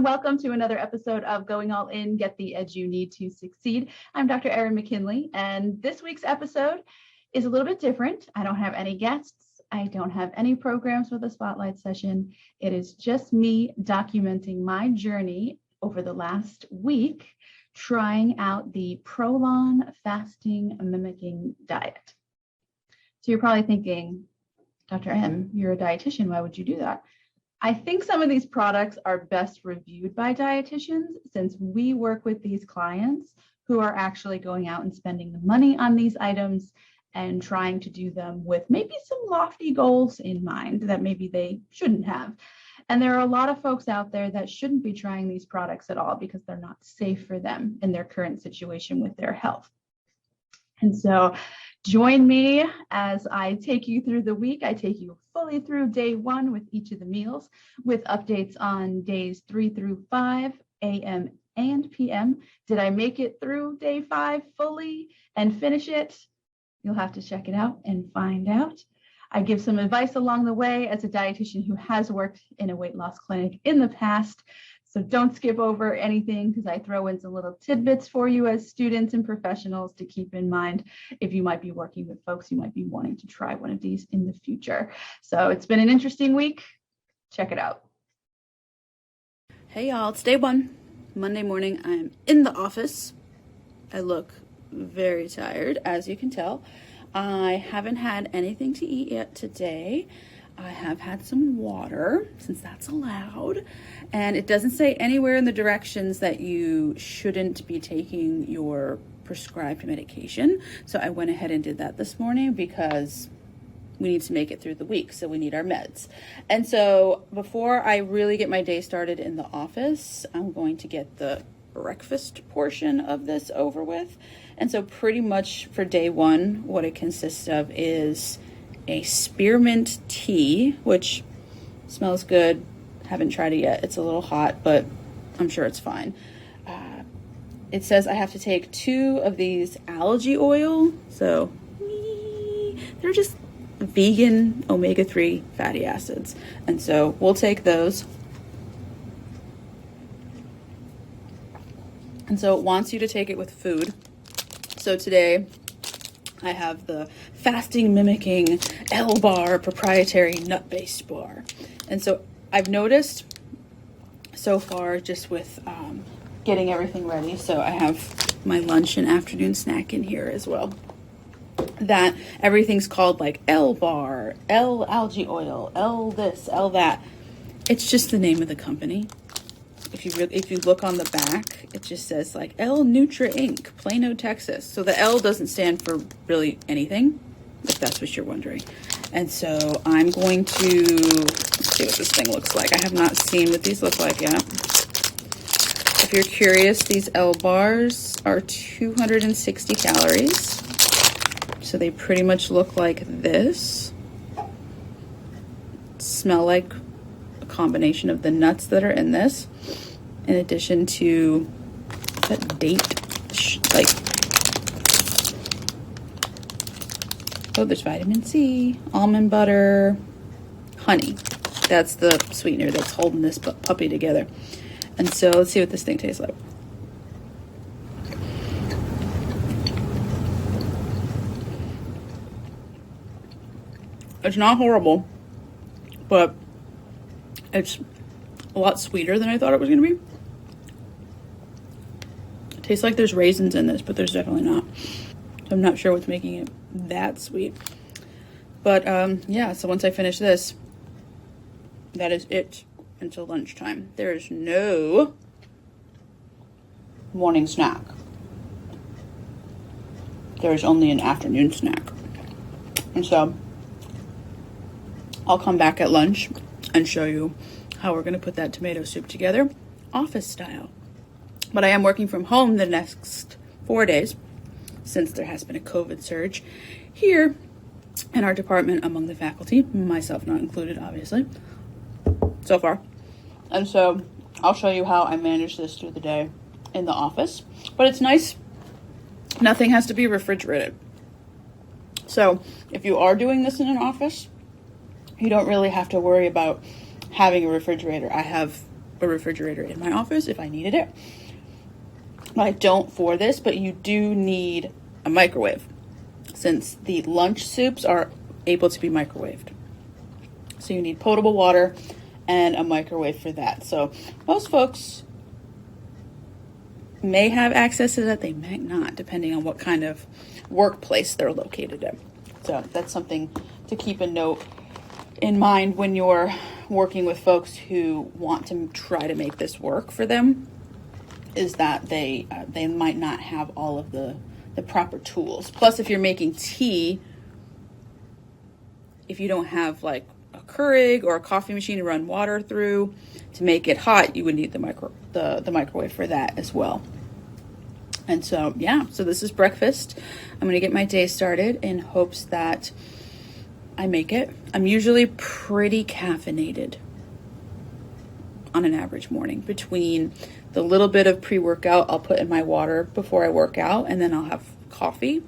and welcome to another episode of Going All In, Get the Edge You Need to Succeed. I'm Dr. Erin McKinley, and this week's episode is a little bit different. I don't have any guests. I don't have any programs with a spotlight session. It is just me documenting my journey over the last week, trying out the Prolon Fasting Mimicking Diet. So you're probably thinking, Dr. M, you're a dietitian. Why would you do that? I think some of these products are best reviewed by dietitians since we work with these clients who are actually going out and spending the money on these items and trying to do them with maybe some lofty goals in mind that maybe they shouldn't have. And there are a lot of folks out there that shouldn't be trying these products at all because they're not safe for them in their current situation with their health. And so join me as I take you through the week. I take you fully through day one with each of the meals, with updates on days 3 through 5, a.m. and p.m. Did I make it through day 5 fully and finish it? You'll have to check it out and find out. I give some advice along the way as a dietitian who has worked in a weight loss clinic in the past. So don't skip over anything because I throw in some little tidbits for you as students and professionals to keep in mind if you might be working with folks who might be wanting to try one of these in the future. So it's been an interesting week. Check it out. Hey y'all, it's day one, Monday morning. I'm in the office. I look very tired, as you can tell. I haven't had anything to eat yet today. I have had some water, since that's allowed, and it doesn't say anywhere in the directions that you shouldn't be taking your prescribed medication. So I went ahead and did that this morning because we need to make it through the week, so we need our meds. And so before I really get my day started in the office, I'm going to get the breakfast portion of this over with. And so pretty much for day one, what it consists of is a spearmint tea, which smells good. Haven't tried it yet. It's a little hot, but I'm sure it's fine. It says I have to take 2 of these algae oil. So they're just vegan omega-3 fatty acids. And so we'll take those. And so it wants you to take it with food. So today I have the Fasting Mimicking L-Bar proprietary nut-based bar. And so I've noticed so far just with getting everything ready, so I have my lunch and afternoon snack in here as well, that everything's called like L-Bar, L algae oil, L this, L that. It's just the name of the company. If you look on the back, it just says like L Nutra Inc., Plano, Texas. So the L doesn't stand for really anything, if that's what you're wondering. And so I'm going to see what this thing looks like. I have not seen what these look like yet. If you're curious, these L bars are 260 calories. So they pretty much look like this. Smell like a combination of the nuts that are in this, in addition to that date, there's vitamin C, almond butter, honey. That's the sweetener that's holding this puppy together. And so let's see what this thing tastes like. It's not horrible, but it's a lot sweeter than I thought it was going to be. It tastes like there's raisins in this, but there's definitely not. So I'm not sure what's making it that sweet. But yeah, so once I finish this, that is it until lunchtime. There is no morning snack. There is only an afternoon snack. And so I'll come back at lunch and show you how we're going to put that tomato soup together, office style. But I am working from home the next 4 days, since there has been a COVID surge here in our department among the faculty, myself not included, obviously, so far. And so I'll show you how I manage this through the day in the office. But it's nice. Nothing has to be refrigerated. So if you are doing this in an office, you don't really have to worry about having a refrigerator. I have a refrigerator in my office if I needed it. I don't for this, but you do need a microwave since the lunch soups are able to be microwaved. So you need potable water and a microwave for that. So most folks may have access to that. They may not, depending on what kind of workplace they're located in. So that's something to keep a note in mind when you're working with folks who want to try to make this work for them, is that they might not have all of the proper tools. Plus, if you're making tea, if you don't have like a Keurig or a coffee machine to run water through to make it hot, you would need the microwave for that as well. And so, yeah, so this is breakfast. I'm going to get my day started in hopes that I make it. I'm usually pretty caffeinated on an average morning, between the little bit of pre-workout I'll put in my water before I work out, and then I'll have coffee.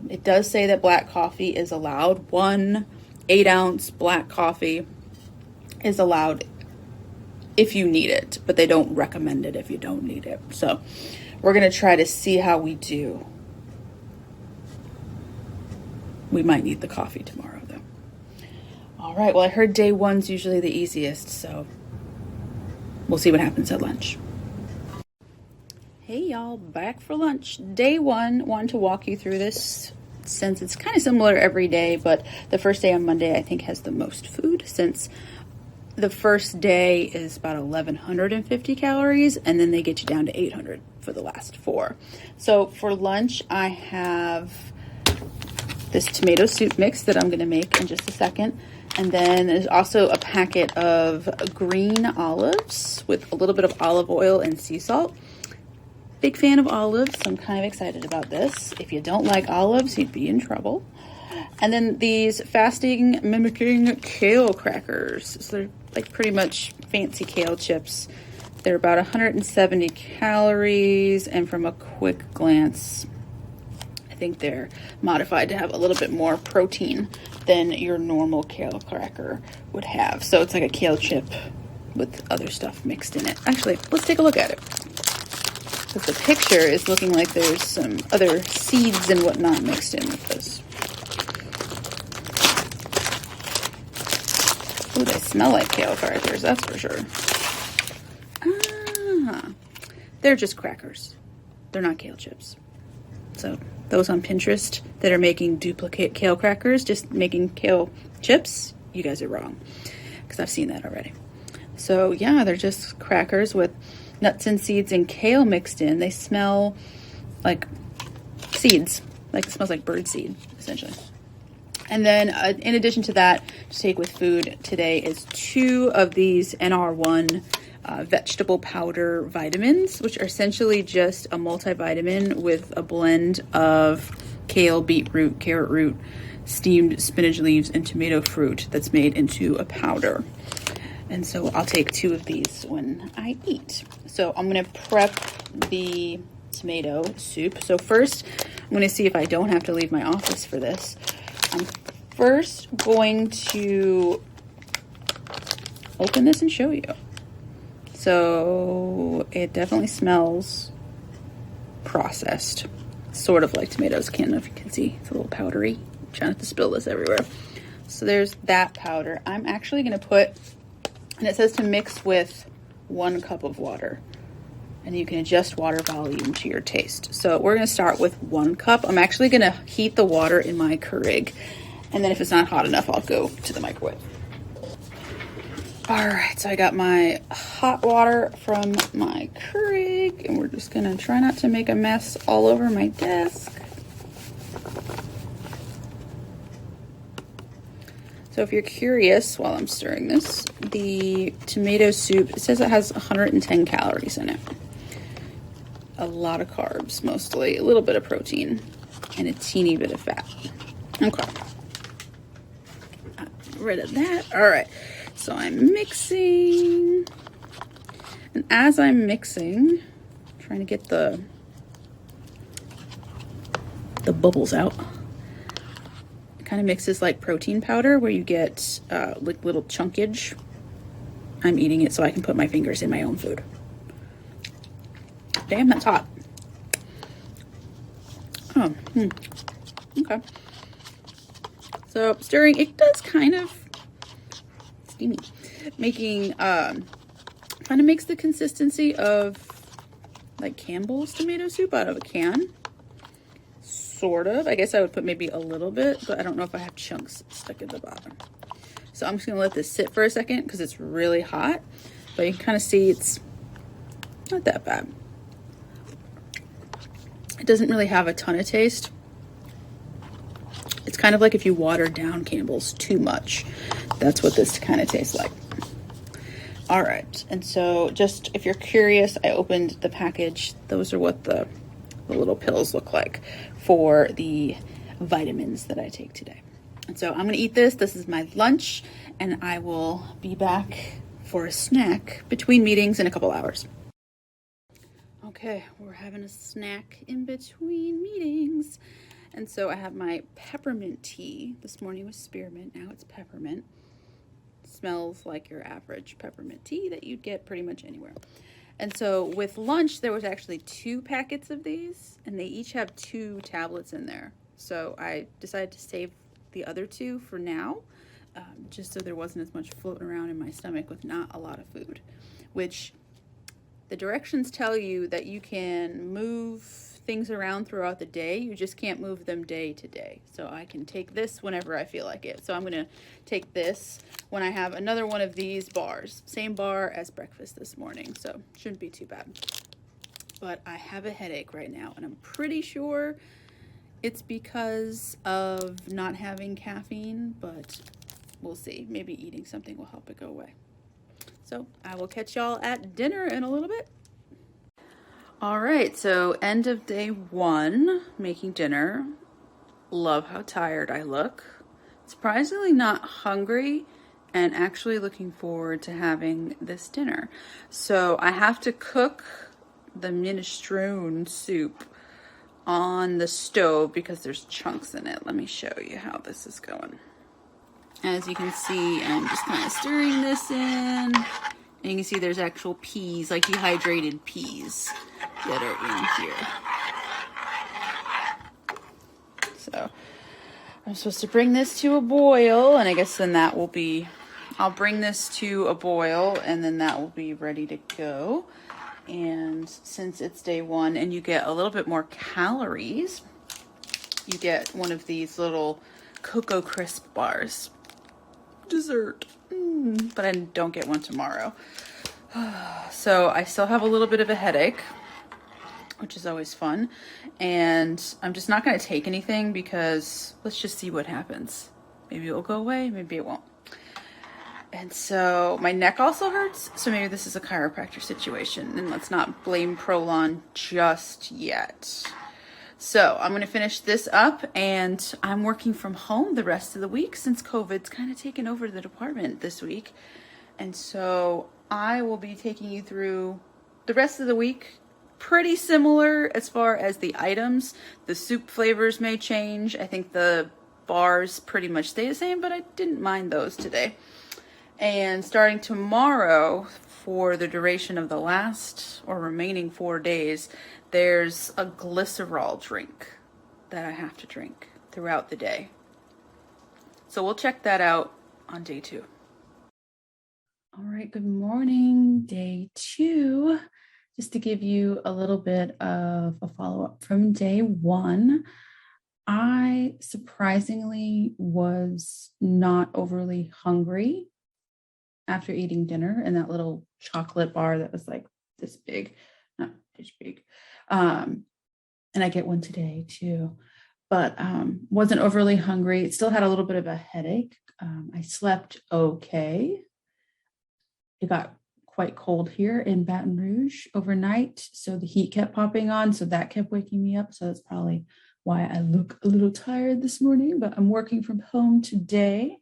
It does say that black coffee is allowed. 1 8-ounce black coffee is allowed if you need it, but they don't recommend it if you don't need it. So we're going to try to see how we do. We might need the coffee tomorrow, though. All right, well, I heard day one's usually the easiest, so we'll see what happens at lunch. Hey, y'all, back for lunch. Day one, wanted to walk you through this since it's kind of similar every day, but the first day on Monday, I think, has the most food, since the first day is about 1,150 calories, and then they get you down to 800 for the last 4. So for lunch, I have this tomato soup mix that I'm going to make in just a second. And then there's also a packet of green olives with a little bit of olive oil and sea salt. Big fan of olives, so I'm kind of excited about this. If you don't like olives, you'd be in trouble. And then these fasting mimicking kale crackers. So they're like pretty much fancy kale chips. They're about 170 calories, and from a quick glance, I think they're modified to have a little bit more protein than your normal kale cracker would have. So it's like a kale chip with other stuff mixed in it. Actually, let's take a look at it, because the picture is looking like there's some other seeds and whatnot mixed in with this. Oh, they smell like kale crackers, that's for sure. They're just crackers. They're not kale chips. So those on Pinterest that are making duplicate kale crackers, just making kale chips, you guys are wrong, because I've seen that already. So yeah, they're just crackers with nuts and seeds and kale mixed in. They smell like seeds, like it smells like bird seed, essentially. And then in addition to that, to take with food today is 2 of these NR1 vegetable powder vitamins, which are essentially just a multivitamin with a blend of kale, beetroot, carrot root, steamed spinach leaves, and tomato fruit that's made into a powder. And so I'll take 2 of these when I eat. So I'm going to prep the tomato soup. So first, I'm going to see if I don't have to leave my office for this. I'm first going to open this and show you. So it definitely smells processed, sort of like tomatoes can, if you can see. It's a little powdery. I'm trying not to spill this everywhere. So there's that powder. I'm actually going to put, and it says to mix with 1 cup of water, and you can adjust water volume to your taste. So we're going to start with 1 cup. I'm actually going to heat the water in my Keurig, and then if it's not hot enough, I'll go to the microwave. All right, so I got my hot water from my Keurig, and we're just going to try not to make a mess all over my desk. So if you're curious, while I'm stirring this, the tomato soup, it says it has 110 calories in it. A lot of carbs, mostly, a little bit of protein, and a teeny bit of fat. Okay. Got rid of that. All right. So I'm mixing, and as I'm mixing, trying to get the bubbles out. It kind of mixes like protein powder, where you get like little chunkage I'm eating it so I can put my fingers in my own food. Damn, that's hot. Oh, okay. So stirring, it does kind of steamy, making kind of makes the consistency of like Campbell's tomato soup out of a can. Sort of. I guess I would put maybe a little bit, but I don't know if I have chunks stuck at the bottom. So I'm just gonna let this sit for a second because it's really hot, but you can kind of see it's not that bad. It doesn't really have a ton of taste. It's kind of like if you watered down Campbell's too much. That's what this kind of tastes like. All right, and so just if you're curious, I opened the package. Those are what the little pills look like for the vitamins that I take today. And so I'm gonna eat this. This is my lunch, and I will be back for a snack between meetings in a couple hours. Okay, we're having a snack in between meetings. And so I have my peppermint tea. This morning was spearmint, now it's peppermint. It smells like your average peppermint tea that you'd get pretty much anywhere. And so with lunch, there was actually 2 packets of these, and they each have 2 tablets in there. So I decided to save the other 2 for now, just so there wasn't as much floating around in my stomach with not a lot of food, which the directions tell you that you can move things around throughout the day. You just can't move them day to day. So I can take this whenever I feel like it. So I'm gonna take this when I have another one of these bars. Same bar as breakfast this morning, so shouldn't be too bad. But I have a headache right now, and I'm pretty sure it's because of not having caffeine, but we'll see. Maybe eating something will help it go away. So I will catch y'all at dinner in a little bit. All right, so end of day 1, making dinner. Love how tired I look. Surprisingly not hungry, and actually looking forward to having this dinner. So I have to cook the minestrone soup on the stove because there's chunks in it. Let me show you how this is going. As you can see, I'm just kind of stirring this in. And you can see there's actual peas, like dehydrated peas, that are in here. So I'm supposed to bring this to a boil, and I guess then that will be, I'll bring this to a boil, and then that will be ready to go. And since it's day 1 and you get a little bit more calories, you get one of these little Cocoa Crisp bars. Dessert. But I don't get one tomorrow. So I still have a little bit of a headache, which is always fun. And I'm just not going to take anything because let's just see what happens. Maybe it'll go away, maybe it won't. And so my neck also hurts, so maybe this is a chiropractor situation, and let's not blame Prolon just yet. So I'm going to finish this up, and I'm working from home the rest of the week since COVID's kind of taken over the department this week. And so I will be taking you through the rest of the week, pretty similar as far as the items. The soup flavors may change. I think the bars pretty much stay the same, but I didn't mind those today. And starting tomorrow, for the duration of the last or remaining 4 days, there's a glycerol drink that I have to drink throughout the day. So we'll check that out on day 2. All right, good morning, day 2. Just to give you a little bit of a follow-up from day 1, I surprisingly was not overly hungry after eating dinner, and that little chocolate bar that was like this big, not this big. And I get one today too, but wasn't overly hungry. Still had a little bit of a headache. I slept okay. It got quite cold here in Baton Rouge overnight, so the heat kept popping on, so that kept waking me up. So that's probably why I look a little tired this morning, but I'm working from home today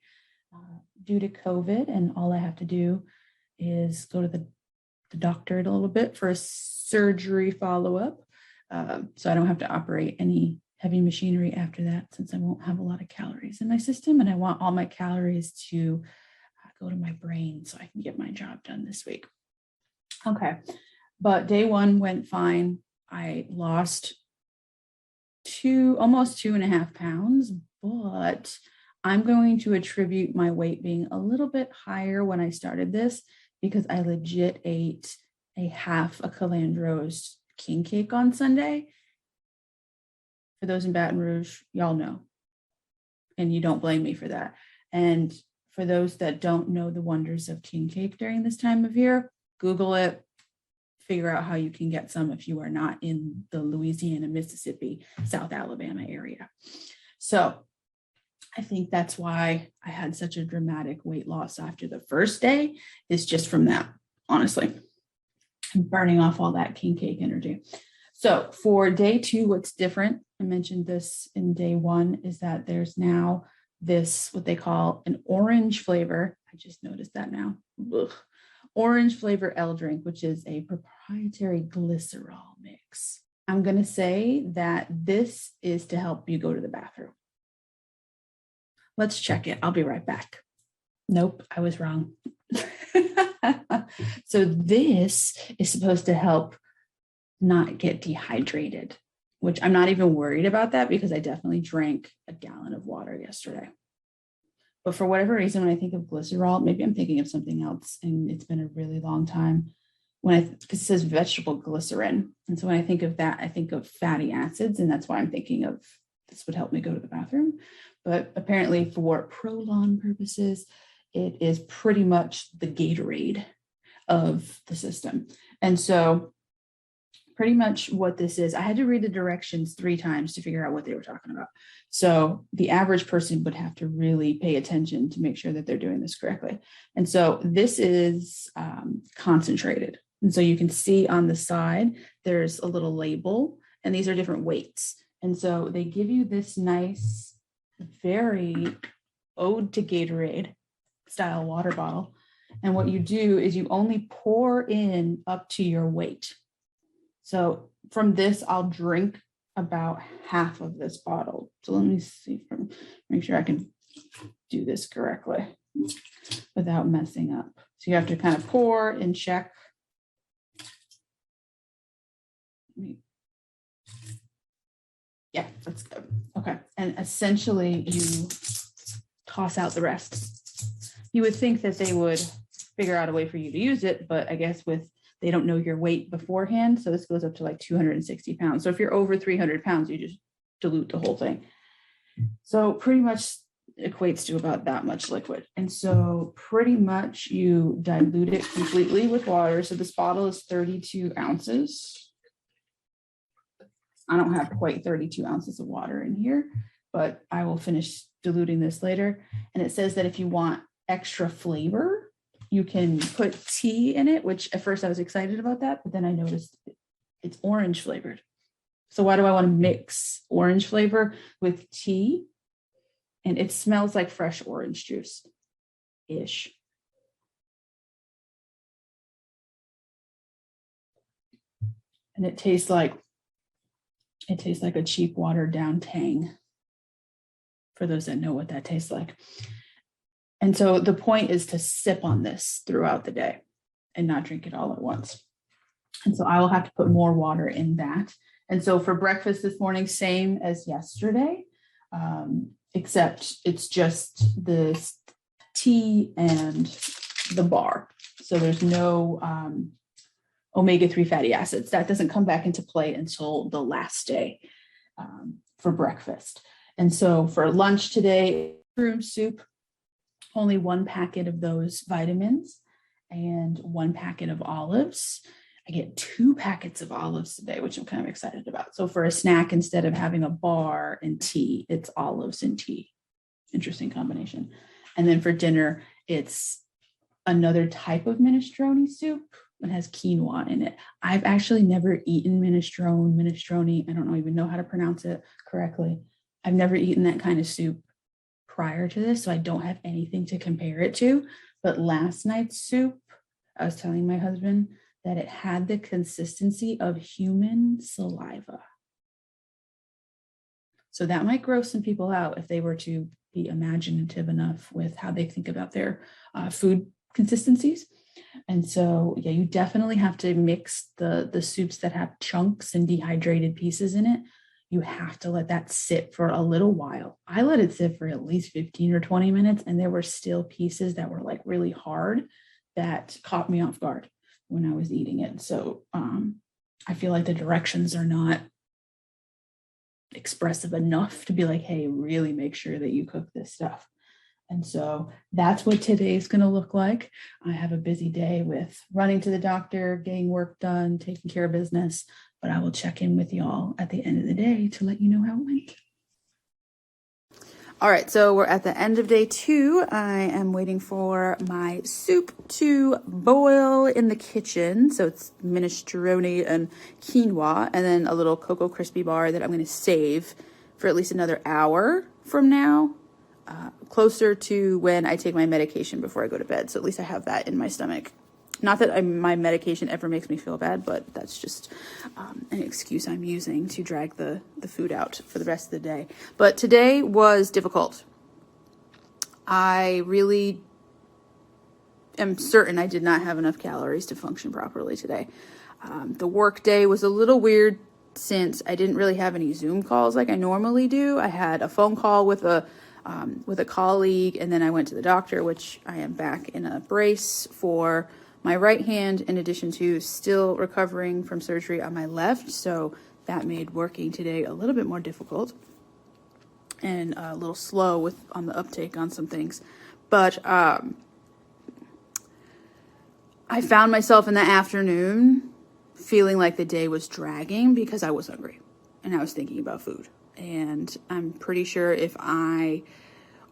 due to COVID, and all I have to do is go to the doctor in a little bit for a surgery follow-up, so I don't have to operate any heavy machinery after that, since I won't have a lot of calories in my system, and I want all my calories to go to my brain so I can get my job done this week. Okay. But day one went fine. I lost almost 2.5 pounds, but I'm going to attribute my weight being a little bit higher when I started this because I legit ate a half a Calandro's king cake on Sunday. For those in Baton Rouge, y'all know, and you don't blame me for that. And for those that don't know the wonders of king cake during this time of year, Google it, figure out how you can get some if you are not in the Louisiana, Mississippi, South Alabama area. So I think that's why I had such a dramatic weight loss after the first day, is just from that, honestly. I'm burning off all that king cake energy. So for day two, what's different, I mentioned this in day one, is that there's now this, what they call an orange flavor. I just noticed that now. Ugh. Orange flavor L drink, which is a proprietary glycerol mix. I'm going to say that this is to help you go to the bathroom. Let's check it. I'll be right back. Nope, I was wrong. So this is supposed to help not get dehydrated, which I'm not even worried about that because I definitely drank a gallon of water yesterday. But for whatever reason, when I think of glycerol, maybe I'm thinking of something else, and it's been a really long time because it says vegetable glycerin. And so when I think of that, I think of fatty acids, and that's why I'm thinking of this would help me go to the bathroom. But apparently for Prolon purposes, it is pretty much the Gatorade of the system. And so pretty much what this is, I had to read the directions 3 times to figure out what they were talking about. So the average person would have to really pay attention to make sure that they're doing this correctly. And so this is concentrated. And so you can see on the side, there's a little label, and these are different weights. And so they give you this nice, very ode to Gatorade style water bottle. And what you do is you only pour in up to your weight. So from this, I'll drink about half of this bottle. So let me see, make sure I can do this correctly without messing up. So you have to kind of pour and check. Yeah, that's good. Okay. And essentially you toss out the rest. You would think that they would figure out a way for you to use it, but I guess they don't know your weight beforehand. So this goes up to like 260 pounds. So if you're over 300 pounds, you just dilute the whole thing. So pretty much equates to about that much liquid. And so pretty much you dilute it completely with water. So this bottle is 32 ounces. I don't have quite 32 ounces of water in here, but I will finish diluting this later. And it says that if you want extra flavor, you can put tea in it, which at first I was excited about that, but then I noticed it's orange flavored. So why do I want to mix orange flavor with tea? And it smells like fresh orange juice-ish. And it tastes like a cheap watered down Tang, for those that know what that tastes like. And so the point is to sip on this throughout the day and not drink it all at once. And so I will have to put more water in that. And so for breakfast this morning, same as yesterday, except it's just the tea and the bar. So there's no omega-3 fatty acids. That doesn't come back into play until the last day for breakfast. And so for lunch today, mushroom soup, only 1 packet of those vitamins and 1 packet of olives. I get 2 packets of olives today, which I'm kind of excited about. So for a snack, instead of having a bar and tea, it's olives and tea. Interesting combination. And then for dinner, it's another type of minestrone soup that has quinoa in it. I've actually never eaten minestrone. I don't even know how to pronounce it correctly. I've never eaten that kind of soup prior to this, so I don't have anything to compare it to. But last night's soup, I was telling my husband that it had the consistency of human saliva. So that might gross some people out if they were to be imaginative enough with how they think about their food consistencies. And so, yeah, you definitely have to mix the soups that have chunks and dehydrated pieces in it. You have to let that sit for a little while. I let it sit for at least 15 or 20 minutes, and there were still pieces that were like really hard that caught me off guard when I was eating it. So I feel like the directions are not expressive enough to be like, hey, really make sure that you cook this stuff. And so that's what today is going to look like. I have a busy day with running to the doctor, getting work done, taking care of business, but I will check in with y'all at the end of the day to let you know how it went. All right, so we're at the end of day 2. I am waiting for my soup to boil in the kitchen. So it's minestrone and quinoa, and then a little Cocoa Crispy bar that I'm going to save for at least another hour from now, closer to when I take my medication before I go to bed. So at least I have that in my stomach. Not that my medication ever makes me feel bad, but that's just an excuse I'm using to drag the food out for the rest of the day. But today was difficult. I really am certain I did not have enough calories to function properly today. The work day was a little weird since I didn't really have any Zoom calls like I normally do. I had a phone call with a colleague, and then I went to the doctor, which I am back in a brace for my right hand, in addition to still recovering from surgery on my left. So that made working today a little bit more difficult and a little slow on the uptake on some things. But I found myself in the afternoon feeling like the day was dragging because I was hungry and I was thinking about food. And I'm pretty sure if I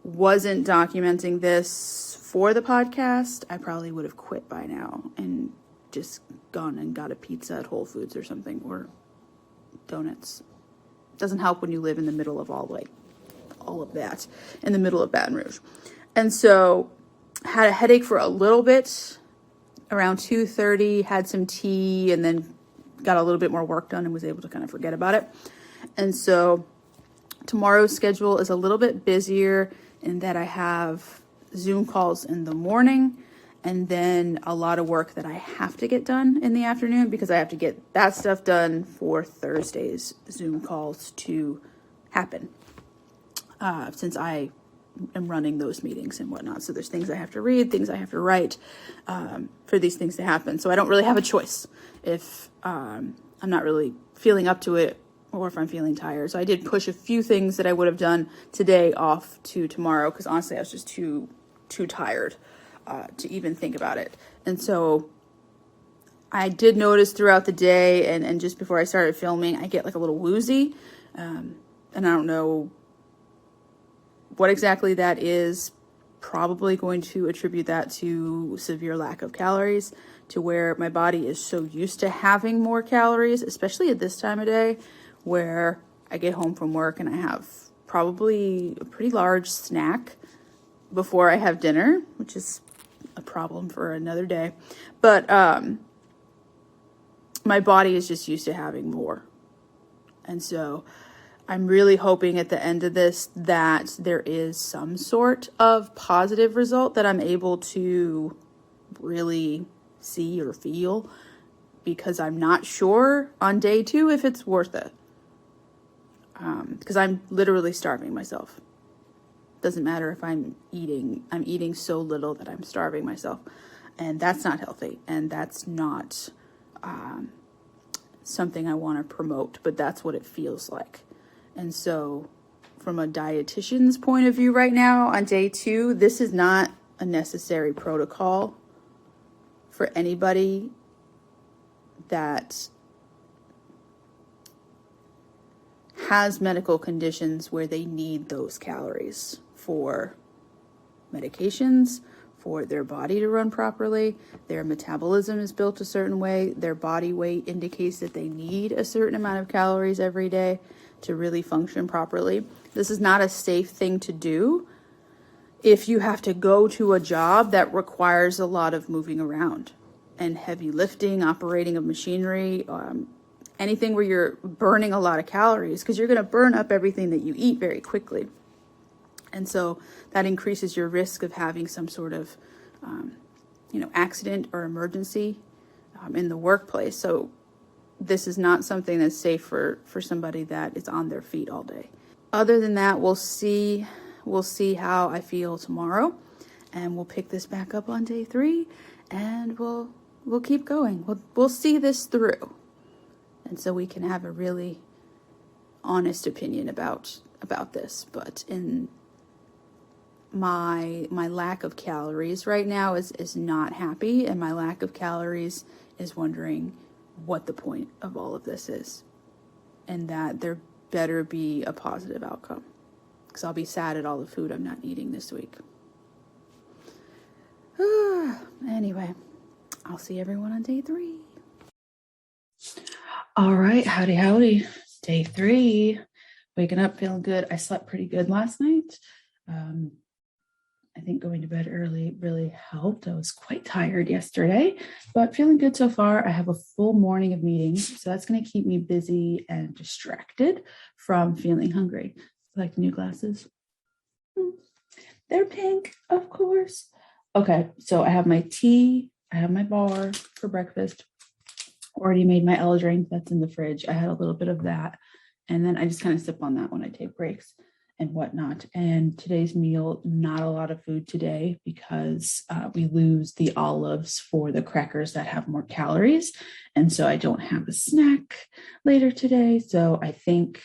wasn't documenting this for the podcast, I probably would have quit by now and just gone and got a pizza at Whole Foods or something, or donuts. Doesn't help when you live in the middle of all of that, in the middle of Baton Rouge. And so had a headache for a little bit around 2:30, had some tea, and then got a little bit more work done and was able to kind of forget about it. And so tomorrow's schedule is a little bit busier in that I have Zoom calls in the morning and then a lot of work that I have to get done in the afternoon because I have to get that stuff done for Thursday's Zoom calls to happen, since I am running those meetings and whatnot. So there's things I have to read, things I have to write for these things to happen. So I don't really have a choice if I'm not really feeling up to it or if I'm feeling tired. So I did push a few things that I would have done today off to tomorrow because honestly I was just too tired to even think about it. And so I did notice throughout the day and just before I started filming, I get like a little woozy, and I don't know what exactly that is. Probably going to attribute that to severe lack of calories, to where my body is so used to having more calories, especially at this time of day where I get home from work and I have probably a pretty large snack before I have dinner, which is a problem for another day. But my body is just used to having more. And so I'm really hoping at the end of this that there is some sort of positive result that I'm able to really see or feel, because I'm not sure on day 2 if it's worth it. Because I'm literally starving myself. Doesn't matter if I'm eating so little that I'm starving myself. And that's not healthy. And that's not something I want to promote, but that's what it feels like. And so from a dietitian's point of view right now on day 2, this is not a necessary protocol for anybody that has medical conditions where they need those calories for medications, for their body to run properly. Their metabolism is built a certain way. Their body weight indicates that they need a certain amount of calories every day to really function properly. This is not a safe thing to do if you have to go to a job that requires a lot of moving around and heavy lifting, operating of machinery, anything where you're burning a lot of calories, because you're going to burn up everything that you eat very quickly. And so that increases your risk of having some sort of, accident or emergency in the workplace. So this is not something that's safe for somebody that is on their feet all day. Other than that, we'll see how I feel tomorrow, and we'll pick this back up on day 3, and we'll keep going. We'll see this through, and so we can have a really honest opinion about this. But in my lack of calories right now is not happy, and my lack of calories is wondering what the point of all of this is, and that there better be a positive outcome, because I'll be sad at all the food I'm not eating this week. Anyway, I'll see everyone on day 3. All right, howdy. Day 3. Waking up feeling good. I slept pretty good last night. I think going to bed early really helped. I was quite tired yesterday, but feeling good so far. I have a full morning of meetings, so that's going to keep me busy and distracted from feeling hungry. Like new glasses? They're pink, of course. Okay, so I have my tea. I have my bar for breakfast. Already made my L drink. That's in the fridge. I had a little bit of that, and then I just kind of sip on that when I take breaks and whatnot. And today's meal, not a lot of food today, because we lose the olives for the crackers that have more calories. And so I don't have a snack later today. So I think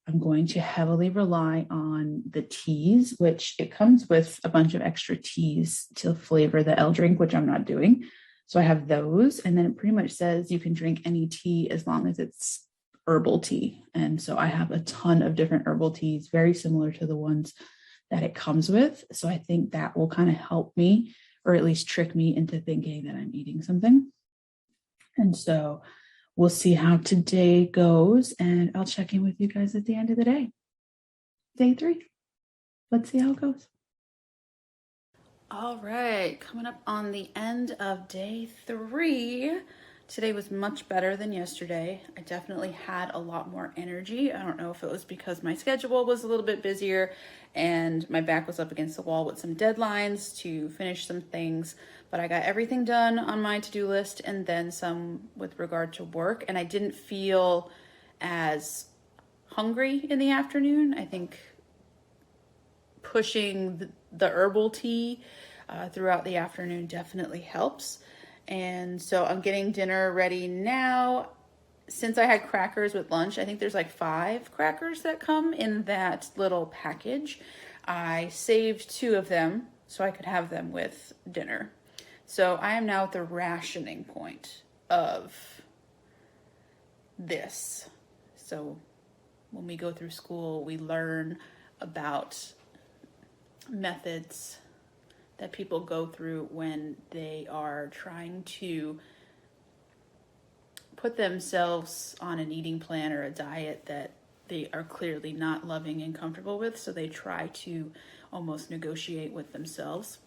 I'm going to heavily rely on the teas, which it comes with a bunch of extra teas to flavor the L drink, which I'm not doing. So I have those. And then it pretty much says you can drink any tea as long as it's herbal tea. And so I have a ton of different herbal teas, very similar to the ones that it comes with. So I think that will kind of help me, or at least trick me into thinking that I'm eating something. And so we'll see how today goes, and I'll check in with you guys at the end of the day. Day 3. Let's see how it goes. All right, coming up on the end of day 3. Today was much better than yesterday. I definitely had a lot more energy. I don't know if it was because my schedule was a little bit busier and my back was up against the wall with some deadlines to finish some things, but I got everything done on my to-do list and then some with regard to work, and I didn't feel as hungry in the afternoon. I think pushing the herbal tea throughout the afternoon definitely helps. And so I'm getting dinner ready now. Since I had crackers with lunch, I think there's like 5 crackers that come in that little package. I saved 2 of them so I could have them with dinner. So I am now at the rationing point of this. So when we go through school, we learn about methods that people go through when they are trying to put themselves on an eating plan or a diet that they are clearly not loving and comfortable with. So they try to almost negotiate with themselves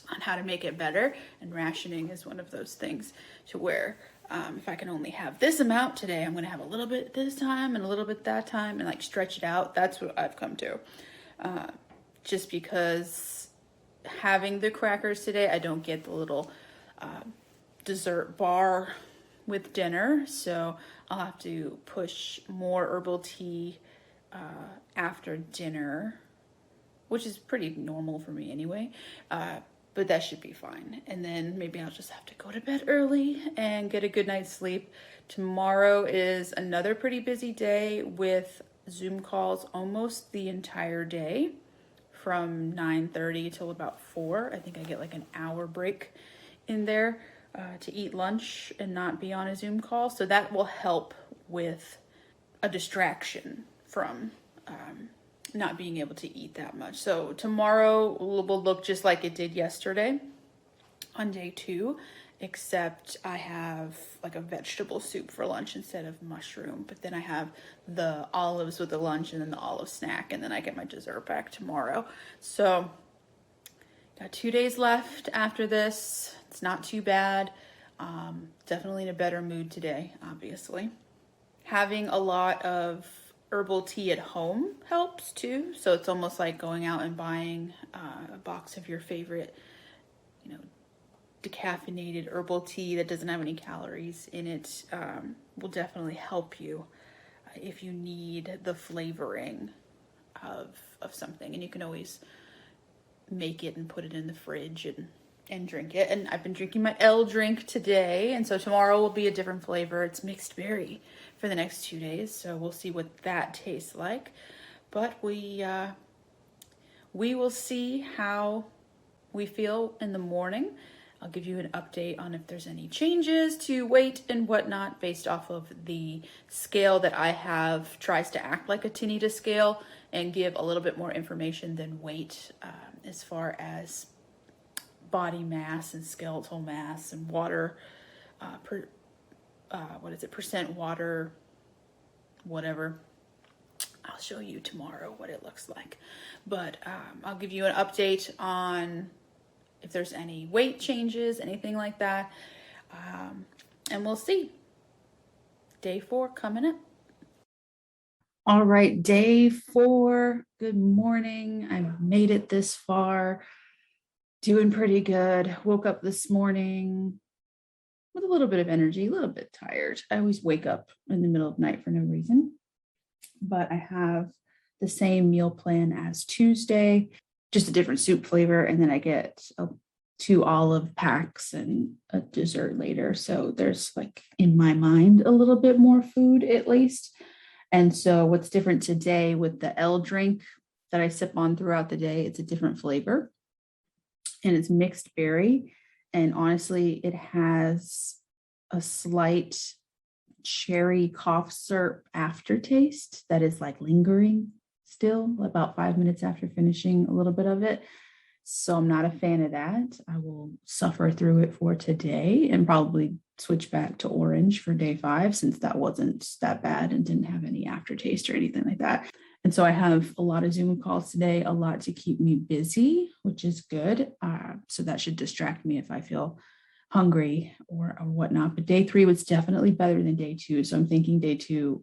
on how to make it better. And rationing is one of those things, to where if I can only have this amount today, I'm going to have a little bit this time and a little bit that time, and like stretch it out. That's what I've come to. Just because having the crackers today, I don't get the little dessert bar with dinner, so I'll have to push more herbal tea after dinner, which is pretty normal for me anyway, but that should be fine. And then maybe I'll just have to go to bed early and get a good night's sleep. Tomorrow is another pretty busy day with Zoom calls almost the entire day, from 9:30 till about 4. I think I get like an hour break in there to eat lunch and not be on a Zoom call. So that will help with a distraction from not being able to eat that much. So tomorrow will look just like it did yesterday on day 2, except I have like a vegetable soup for lunch instead of mushroom. But then I have the olives with the lunch and then the olive snack, and then I get my dessert back tomorrow. So got 2 days left after this. It's not too bad. Definitely in a better mood today, obviously. Having a lot of herbal tea at home helps too. So it's almost like going out and buying a box of your favorite, decaffeinated herbal tea that doesn't have any calories in it. Will definitely help you if you need the flavoring of something. And you can always make it and put it in the fridge and drink it. And I've been drinking my L drink today, and so tomorrow will be a different flavor. It's mixed berry for the next 2 days, so we'll see what that tastes like. But we will see how we feel in the morning. I'll give you an update on if there's any changes to weight and whatnot based off of the scale that I have. Tries to act like a tinnitus scale and give a little bit more information than weight as far as body mass and skeletal mass and water, percent water, whatever. I'll show you tomorrow what it looks like. But I'll give you an update on if there's any weight changes, anything like that. And we'll see. Day 4 coming up. All right, day 4. Good morning. I've made it this far. Doing pretty good. Woke up this morning with a little bit of energy, a little bit tired. I always wake up in the middle of the night for no reason. But I have the same meal plan as Tuesday, just a different soup flavor. And then I get 2 olive packs and a dessert later. So there's, like, in my mind, a little bit more food at least. And so what's different today with the L drink that I sip on throughout the day, it's a different flavor. And it's mixed berry. And honestly, it has a slight cherry cough syrup aftertaste that is like lingering still about 5 minutes after finishing a little bit of it. So I'm not a fan of that. I will suffer through it for today and probably switch back to orange for day 5, since that wasn't that bad and didn't have any aftertaste or anything like that. And so I have a lot of Zoom calls today, a lot to keep me busy, which is good. So that should distract me if I feel hungry or whatnot. But day 3 was definitely better than day 2. So I'm thinking day 2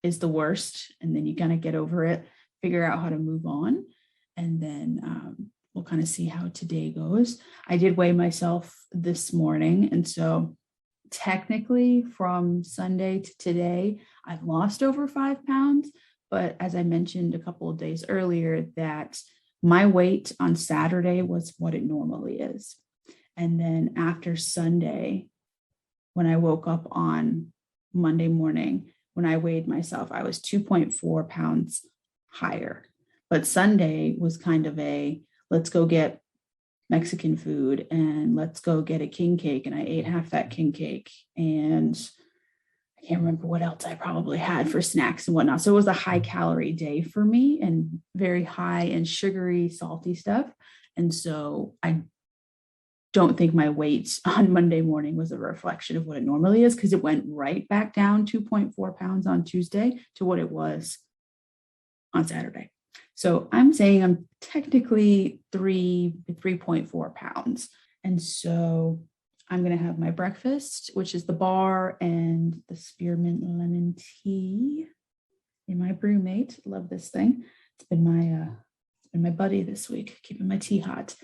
is the worst. And then you kind of get over it, figure out how to move on. And then we'll kind of see how today goes. I did weigh myself this morning. And so technically from Sunday to today, I've lost over 5 pounds. But as I mentioned a couple of days earlier, that my weight on Saturday was what it normally is. And then after Sunday, when I woke up on Monday morning, when I weighed myself, I was 2.4 pounds higher. But Sunday was kind of let's go get Mexican food and let's go get a king cake. And I ate half that king cake. And I can't remember what else I probably had for snacks and whatnot. So it was a high calorie day for me and very high and sugary, salty stuff. And so I don't think my weight on Monday morning was a reflection of what it normally is, because it went right back down 2.4 pounds on Tuesday to what it was on Saturday. So I'm saying I'm technically 3.4 pounds. And so I'm going to have my breakfast, which is the bar and the spearmint lemon tea in my brewmate. Love this thing. It's been my buddy this week, keeping my tea hot.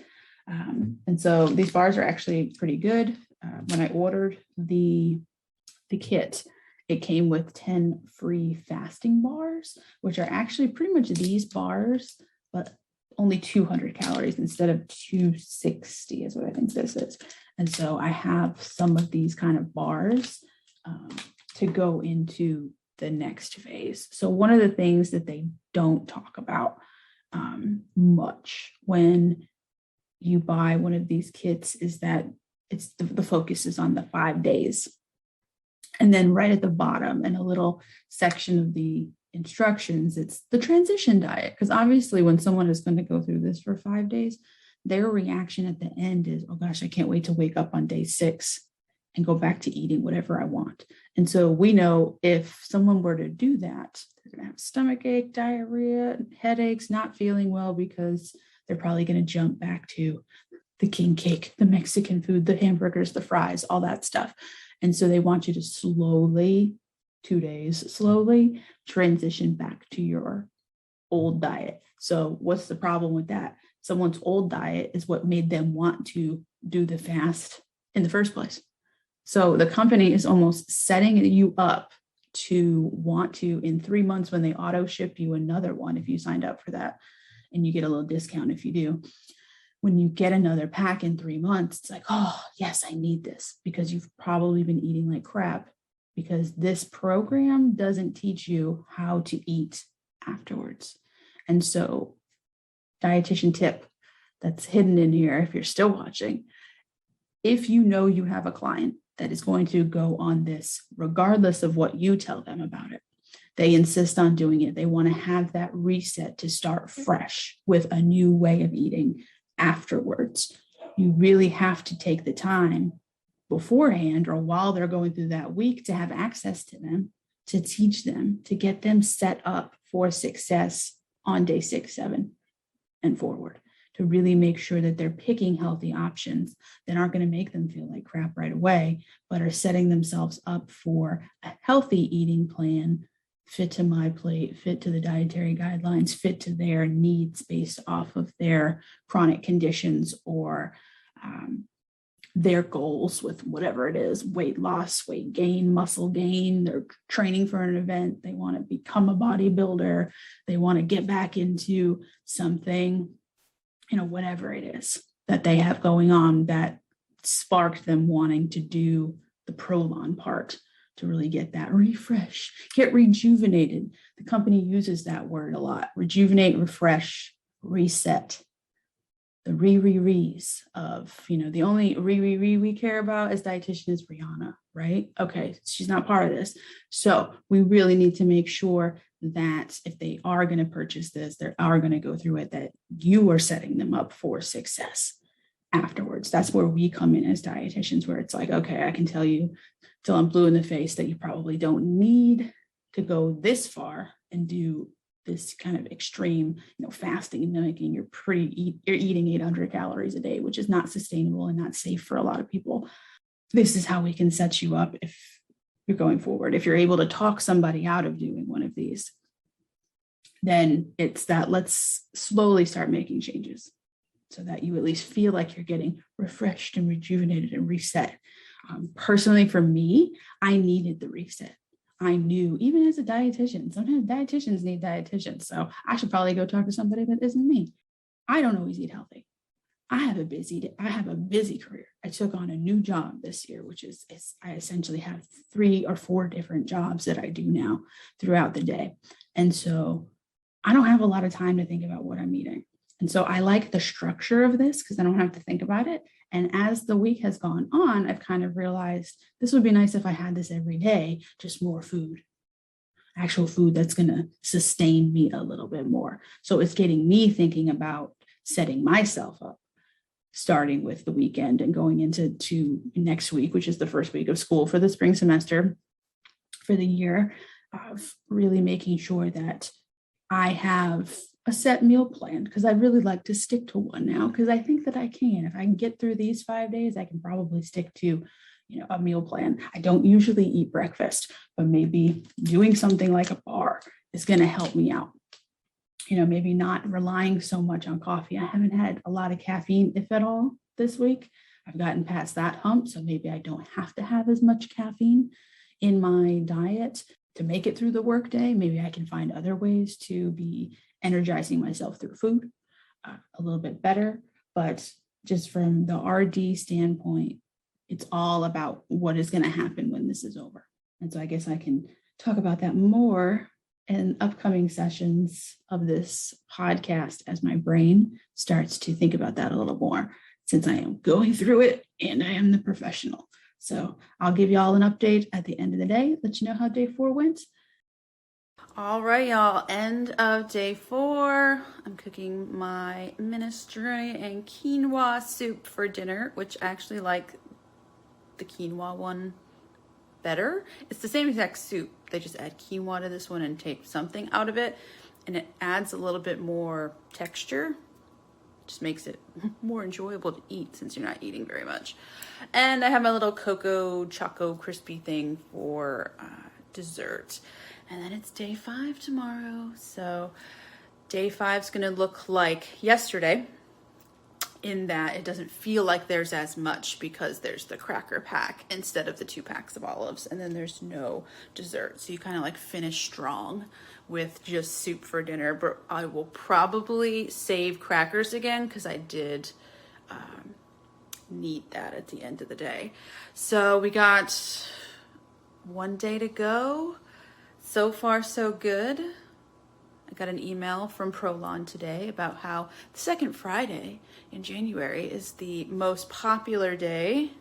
And so these bars are actually pretty good. When I ordered the kit, it came with 10 free fasting bars, which are actually pretty much these bars, but only 200 calories instead of 260 is what I think this is. And so I have some of these kind of bars to go into the next phase. So one of the things that they don't talk about much when you buy one of these kits is that it's the focus is on the 5 days. And then right at the bottom in a little section of the instructions, it's the transition diet. Because obviously when someone is going to go through this for 5 days, their reaction at the end is, oh gosh, I can't wait to wake up on day 6 and go back to eating whatever I want. And so we know if someone were to do that, they're going to have stomach ache, diarrhea, headaches, not feeling well, because they're probably going to jump back to the king cake, the Mexican food, the hamburgers, the fries, all that stuff. And so they want you to slowly 2 days, slowly transition back to your old diet. So what's the problem with that? Someone's old diet is what made them want to do the fast in the first place. So the company is almost setting you up to want to, in 3 months, when they auto ship you another one, if you signed up for that, and you get a little discount if you do, when you get another pack in 3 months, it's like, oh, yes, I need this, because you've probably been eating like crap, because this program doesn't teach you how to eat afterwards. And so, dietitian tip that's hidden in here, if you're still watching, if you know you have a client that is going to go on this, regardless of what you tell them about it, they insist on doing it. They want to have that reset to start fresh with a new way of eating afterwards. You really have to take the time beforehand or while they're going through that week to have access to them, to teach them, to get them set up for success on day 6, 7, and forward, to really make sure that they're picking healthy options that aren't going to make them feel like crap right away, but are setting themselves up for a healthy eating plan, fit to my plate, fit to the dietary guidelines, fit to their needs based off of their chronic conditions or their goals with whatever it is, weight loss, weight gain, muscle gain. They're training for an event. They want to become a bodybuilder. They want to get back into something, whatever it is that they have going on that sparked them wanting to do the Prolon part, to really get that refresh, get rejuvenated. The company uses that word a lot: rejuvenate, refresh, reset. The re-re-res of, the only re-re-re we care about as dietitian is Rihanna, right? Okay, she's not part of this. So we really need to make sure that if they are going to purchase this, they are going to go through it, that you are setting them up for success afterwards. That's where we come in as dietitians, where it's like, okay, I can tell you till I'm blue in the face that you probably don't need to go this far and do this kind of extreme, fasting and mimicking. You're eating 800 calories a day, which is not sustainable and not safe for a lot of people. This is how we can set you up if you're going forward. If you're able to talk somebody out of doing one of these, then it's that let's slowly start making changes so that you at least feel like you're getting refreshed and rejuvenated and reset. Personally, for me, I needed the reset. I knew, even as a dietitian, sometimes dietitians need dietitians. So I should probably go talk to somebody that isn't me. I don't always eat healthy. I have a busy career. I took on a new job this year, which is I essentially have 3 or 4 different jobs that I do now throughout the day. And so I don't have a lot of time to think about what I'm eating. And so I like the structure of this because I don't have to think about it. And as the week has gone on, I've kind of realized this would be nice if I had this every day, just more food, actual food that's going to sustain me a little bit more. So it's getting me thinking about setting myself up, starting with the weekend and going into next week, which is the first week of school for the spring semester for the year, of really making sure that I have a set meal plan, because I really like to stick to one now, because I think that I can. If I can get through these 5 days, I can probably stick to, a meal plan. I don't usually eat breakfast, but maybe doing something like a bar is going to help me out. Maybe not relying so much on coffee. I haven't had a lot of caffeine, if at all, this week. I've gotten past that hump, so maybe I don't have to have as much caffeine in my diet to make it through the workday. Maybe I can find other ways to be energizing myself through food a little bit better. But just from the RD standpoint, it's all about what is going to happen when this is over. And so I guess I can talk about that more in upcoming sessions of this podcast as my brain starts to think about that a little more, since I am going through it and I am the professional. So I'll give you all an update at the end of the day, let you know how day 4 went. All right, y'all, end of day 4. I'm cooking my minestrone and quinoa soup for dinner, which I actually like the quinoa one better. It's the same exact soup. They just add quinoa to this one and take something out of it, and it adds a little bit more texture. Just makes it more enjoyable to eat since you're not eating very much. And I have my little cocoa choco crispy thing for dessert. And then it's day 5 tomorrow. So day 5 is going to look like yesterday, in that it doesn't feel like there's as much because there's the cracker pack instead of the 2 packs of olives, and then there's no dessert. So you kind of like finish strong with just soup for dinner. But I will probably save crackers again because I did need that at the end of the day. So we got one day to go. So far, so good. I got an email from Prolon today about how the second Friday in January is the most popular day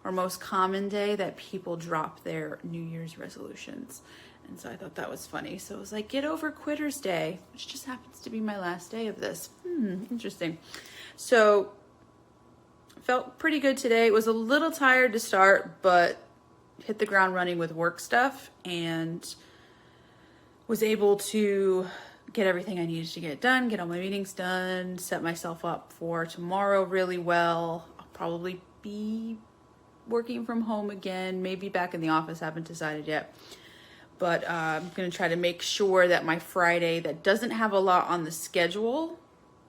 or most common day that people drop their New Year's resolutions. And so I thought that was funny. So it was like, get over Quitter's Day, which just happens to be my last day of this. Interesting. So felt pretty good today. Was a little tired to start, but hit the ground running with work stuff and was able to get everything I needed to get done, get all my meetings done, set myself up for tomorrow really well. I'll probably be working from home again, maybe back in the office, haven't decided yet. But I'm going to try to make sure that my Friday that doesn't have a lot on the schedule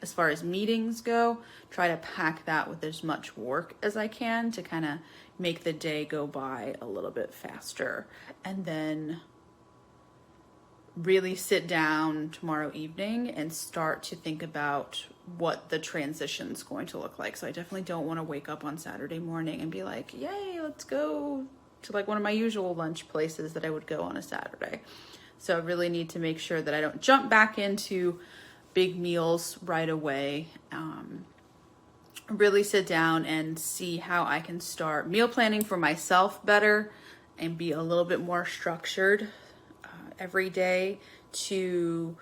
as far as meetings go, try to pack that with as much work as I can to kind of make the day go by a little bit faster. And then really sit down tomorrow evening and start to think about what the transition's going to look like. So I definitely don't want to wake up on Saturday morning and be like, yay, let's go to like one of my usual lunch places that I would go on a Saturday. So I really need to make sure that I don't jump back into big meals right away. Really sit down and see how I can start meal planning for myself better and be a little bit more structured every day to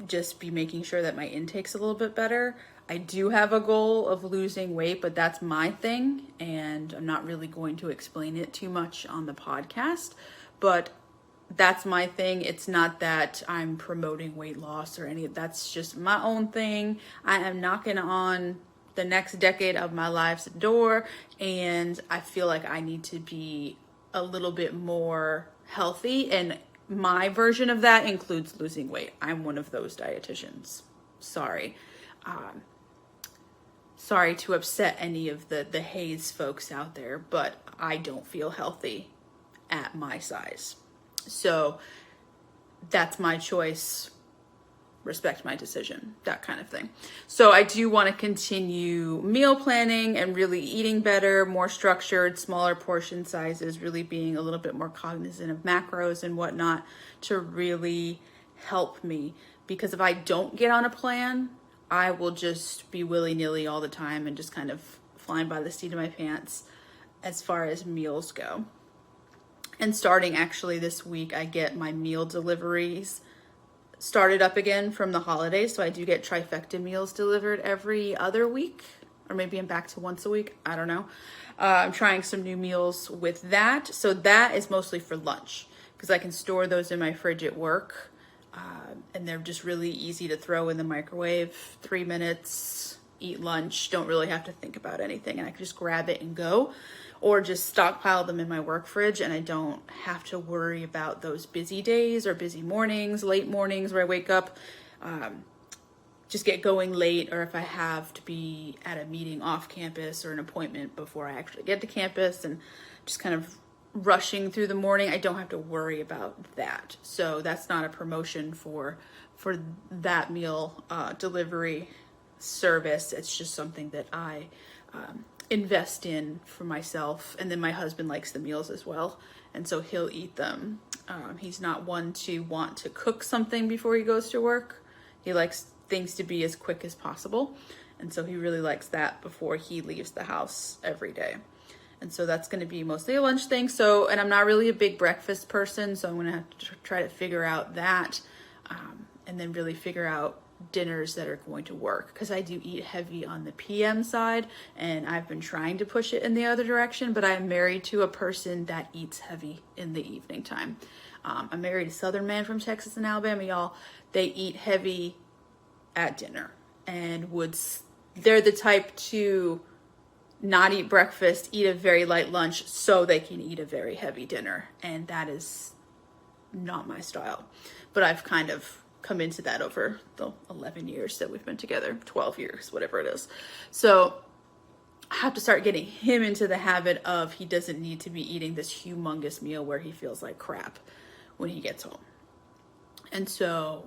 just be making sure that my intake's a little bit better. I do have a goal of losing weight, but that's my thing, and I'm not really going to explain it too much on the podcast, but that's my thing. It's not that I'm promoting weight loss or any of that's just my own thing. I am knocking on the next decade of my life's door, and I feel like I need to be a little bit more healthy, and my version of that includes losing weight. I'm one of those dietitians. Sorry. Sorry to upset any of the Haze folks out there, but I don't feel healthy at my size. So that's my choice. Respect my decision, that kind of thing. So I do want to continue meal planning and really eating better, more structured, smaller portion sizes, really being a little bit more cognizant of macros and whatnot to really help me. Because if I don't get on a plan, I will just be willy-nilly all the time and just kind of flying by the seat of my pants as far as meals go. And starting actually this week, I get my meal deliveries started up again from the holidays. So I do get trifecta meals delivered every other week, or maybe I'm back to once a week. I don't know. I'm trying some new meals with that. So that is mostly for lunch because I can store those in my fridge at work. And they're just really easy to throw in the microwave, 3 minutes, eat lunch, don't really have to think about anything. And I can just grab it and go, or just stockpile them in my work fridge, and I don't have to worry about those busy days or busy mornings, late mornings where I wake up, just get going late, or if I have to be at a meeting off campus or an appointment before I actually get to campus and just kind of rushing through the morning, I don't have to worry about that. So that's not a promotion for that meal delivery service. It's just something that I invest in for myself, and then my husband likes the meals as well, and so he'll eat them. He's not one to want to cook something before he goes to work. He likes things to be as quick as possible, and so he really likes that before he leaves the house every day. And so that's going to be mostly a lunch thing. So, and I'm not really a big breakfast person, so I'm going to have to try to figure out that, and then really figure out dinners that are going to work, because I do eat heavy on the PM side, and I've been trying to push it in the other direction, but I'm married to a person that eats heavy in the evening time. I'm married to a Southern man from Texas and Alabama, y'all. They eat heavy at dinner, and they're the type to not eat breakfast, eat a very light lunch so they can eat a very heavy dinner. And that is not my style. But I've kind of come into that over the 11 years that we've been together, 12 years, whatever it is. So I have to start getting him into the habit of he doesn't need to be eating this humongous meal where he feels like crap when he gets home. And so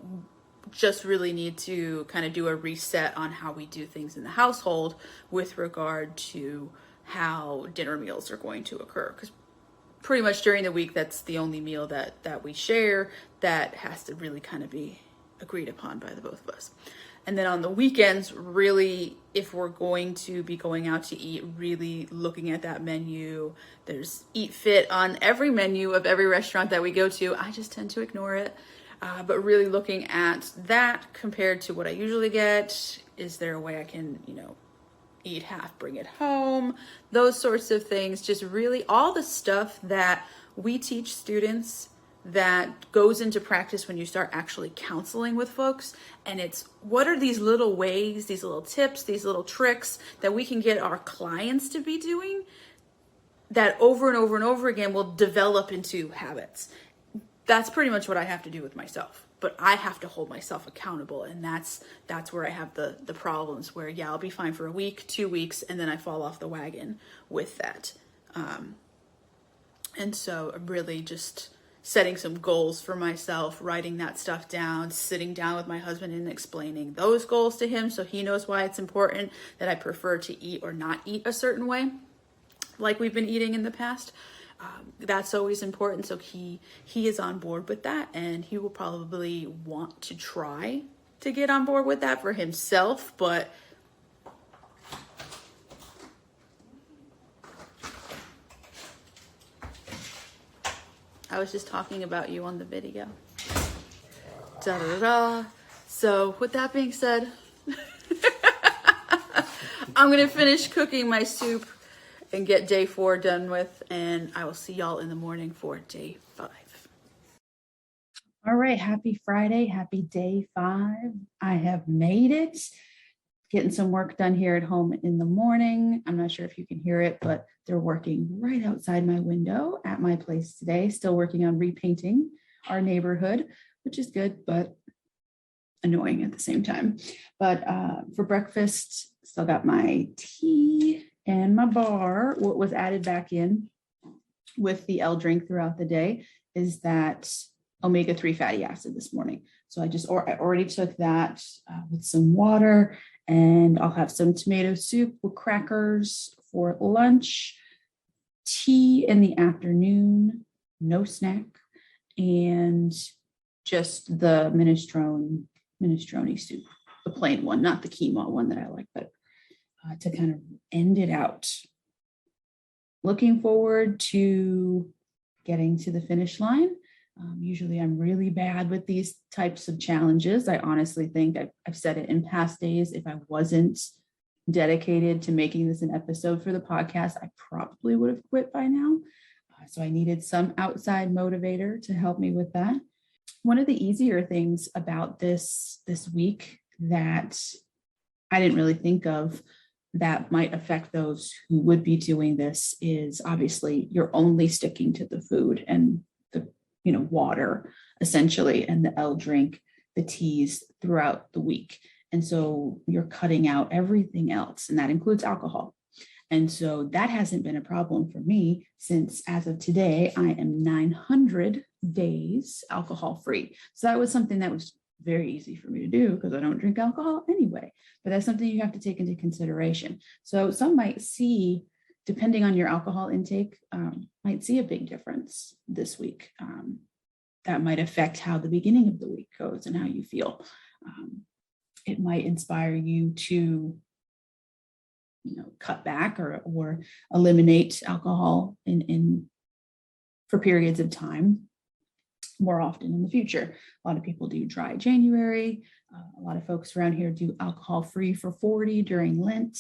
just really need to kind of do a reset on how we do things in the household with regard to how dinner meals are going to occur. Because pretty much during the week, that's the only meal that we share that has to really kind of be agreed upon by the both of us. And then on the weekends, really, if we're going to be going out to eat, really looking at that menu. There's Eat Fit on every menu of every restaurant that we go to. I just tend to ignore it. But really looking at that compared to what I usually get. Is there a way I can, eat half, bring it home? Those sorts of things. Just really all the stuff that we teach students that goes into practice when you start actually counseling with folks. And it's what are these little ways, these little tips, these little tricks that we can get our clients to be doing that over and over and over again will develop into habits. That's pretty much what I have to do with myself, but I have to hold myself accountable. And that's where I have the problems where, I'll be fine for a week, 2 weeks, and then I fall off the wagon with that. And so really just setting some goals for myself, writing that stuff down, sitting down with my husband and explaining those goals to him so he knows why it's important that I prefer to eat or not eat a certain way, like we've been eating in the past. That's always important. So he is on board with that, and he will probably want to try to get on board with that for himself. But I was just talking about you on the video. Da da da. So with that being said, I'm going to finish cooking my soup and get day 4 done with, and I will see y'all in the morning for day 5. All right, happy Friday, happy day 5. I have made it. Getting some work done here at home in the morning. I'm not sure if you can hear it, but they're working right outside my window at my place today, still working on repainting our neighborhood, which is good, but annoying at the same time. But for breakfast, still got my tea and my bar. What was added back in with the L drink throughout the day is that omega-3 fatty acid this morning. So I already took that with some water, and I'll have some tomato soup with crackers for lunch, tea in the afternoon, no snack, and just the minestrone soup, the plain one, not the quinoa one that I like, but to kind of end it out. Looking forward to getting to the finish line. Usually I'm really bad with these types of challenges. I honestly think I've said it in past days. If I wasn't dedicated to making this an episode for the podcast, I probably would have quit by now. So I needed some outside motivator to help me with that. One of the easier things about this week that I didn't really think of that might affect those who would be doing this is obviously you're only sticking to the food and the water essentially, and the L drink, the teas throughout the week. And so you're cutting out everything else, and that includes alcohol. And so that hasn't been a problem for me since, as of today, I am 900 days alcohol free. So that was something that was very easy for me to do because I don't drink alcohol anyway, but that's something you have to take into consideration. So some might see, depending on your alcohol intake, might see a big difference this week. That might affect how the beginning of the week goes and how you feel. It might inspire you to, cut back or eliminate alcohol for periods of time more often in the future. A lot of people do dry January. A lot of folks around here do alcohol free for 40 during Lent,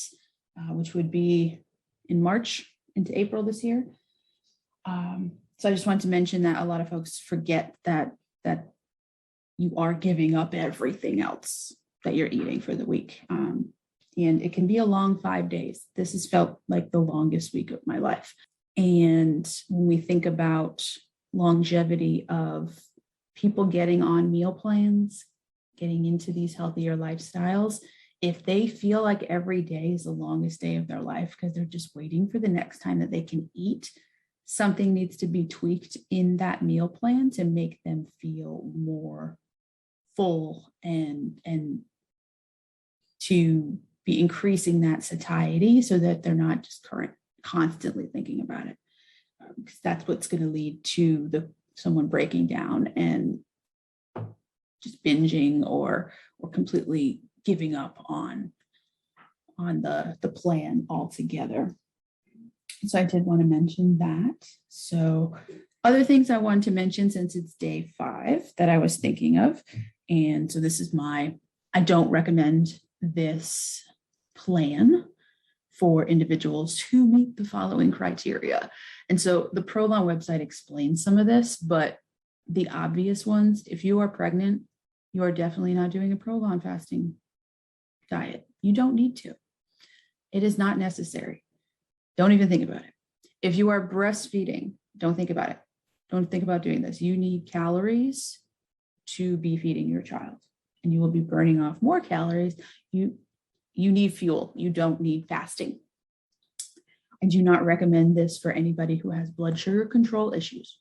which would be in March into April this year. So I just wanted to mention that a lot of folks forget that you are giving up everything else that you're eating for the week. And it can be a long 5 days. This has felt like the longest week of my life. And when we think about longevity of people getting on meal plans, getting into these healthier lifestyles, if they feel like every day is the longest day of their life because they're just waiting for the next time that they can eat, something needs to be tweaked in that meal plan to make them feel more full and to be increasing that satiety so that they're not just constantly thinking about it. Because that's what's going to lead to someone breaking down and just binging or completely giving up on the plan altogether. So I did want to mention that. So other things I wanted to mention since it's day 5 that I was thinking of. And so this is I don't recommend this plan for individuals who meet the following criteria. And so the Prolon website explains some of this, but the obvious ones, if you are pregnant, you are definitely not doing a Prolon fasting diet. You don't need to. It is not necessary. Don't even think about it. If you are breastfeeding, don't think about it. Don't think about doing this. You need calories to be feeding your child, and you will be burning off more calories. You need fuel. You don't need fasting. I do not recommend this for anybody who has blood sugar control issues,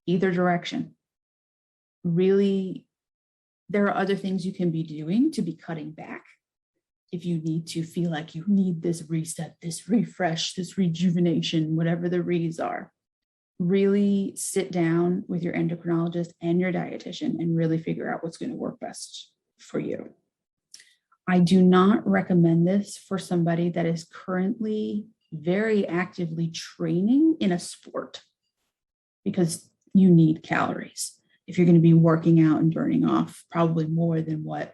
either direction. Really, there are other things you can be doing to be cutting back. If you need to feel like you need this reset, this refresh, this rejuvenation, whatever the re's are, really sit down with your endocrinologist and your dietitian and really figure out what's going to work best for you. I do not recommend this for somebody that is currently very actively training in a sport because you need calories. If you're going to be working out and burning off probably more than what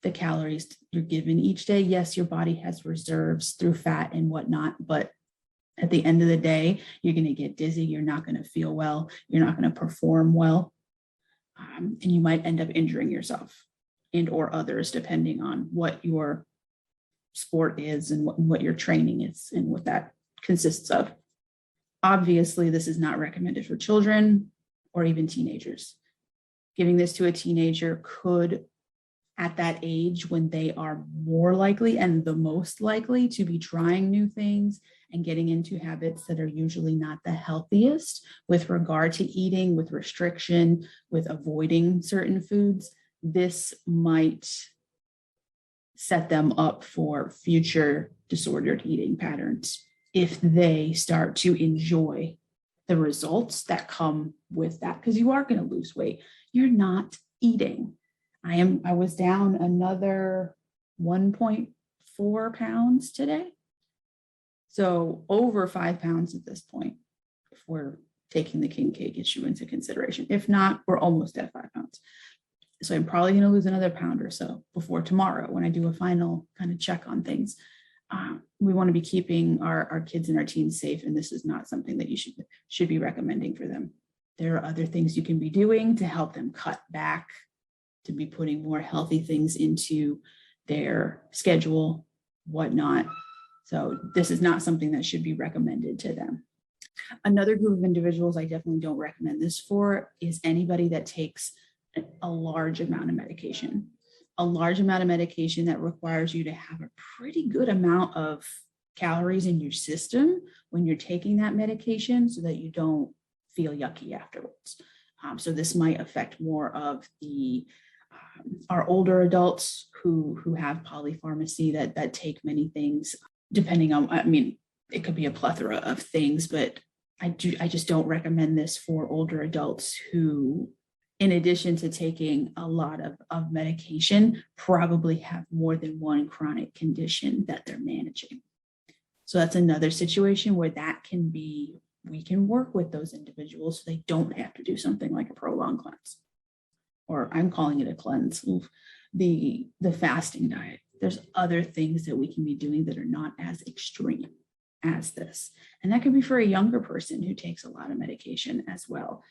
the calories you're given each day, yes, your body has reserves through fat and whatnot, but at the end of the day, you're going to get dizzy. You're not going to feel well. You're not going to perform well. And you might end up injuring yourself and or others, depending on what your sport is and what your training is and what that consists of. Obviously, this is not recommended for children or even teenagers. Giving this to a teenager could, at that age when they are more likely and the most likely to be trying new things and getting into habits that are usually not the healthiest with regard to eating, with restriction, with avoiding certain foods, this might set them up for future disordered eating patterns if they start to enjoy the results that come with that, because you are going to lose weight. You're not eating. I was down another 1.4 pounds today. So over 5 pounds at this point, if we're taking the king cake issue into consideration. If not, we're almost at 5 pounds. So I'm probably going to lose another pound or so before tomorrow when I do a final kind of check on things. We want to be keeping our kids and our teens safe, and this is not something that you should be recommending for them. There are other things you can be doing to help them cut back, to be putting more healthy things into their schedule, whatnot. So this is not something that should be recommended to them. Another group of individuals I definitely don't recommend this for is anybody that takes a large amount of medication. A large amount of medication that requires you to have a pretty good amount of calories in your system when you're taking that medication so that you don't feel yucky afterwards. So this might affect more of our older adults who have polypharmacy that take many things, depending on, it could be a plethora of things, but I just don't recommend this for older adults who, in addition to taking a lot of medication, probably have more than one chronic condition that they're managing. So that's another situation where we can work with those individuals so they don't have to do something like a Prolon cleanse, or I'm calling it a cleanse, the fasting diet. There's other things that we can be doing that are not as extreme as this. And that could be for a younger person who takes a lot of medication as well.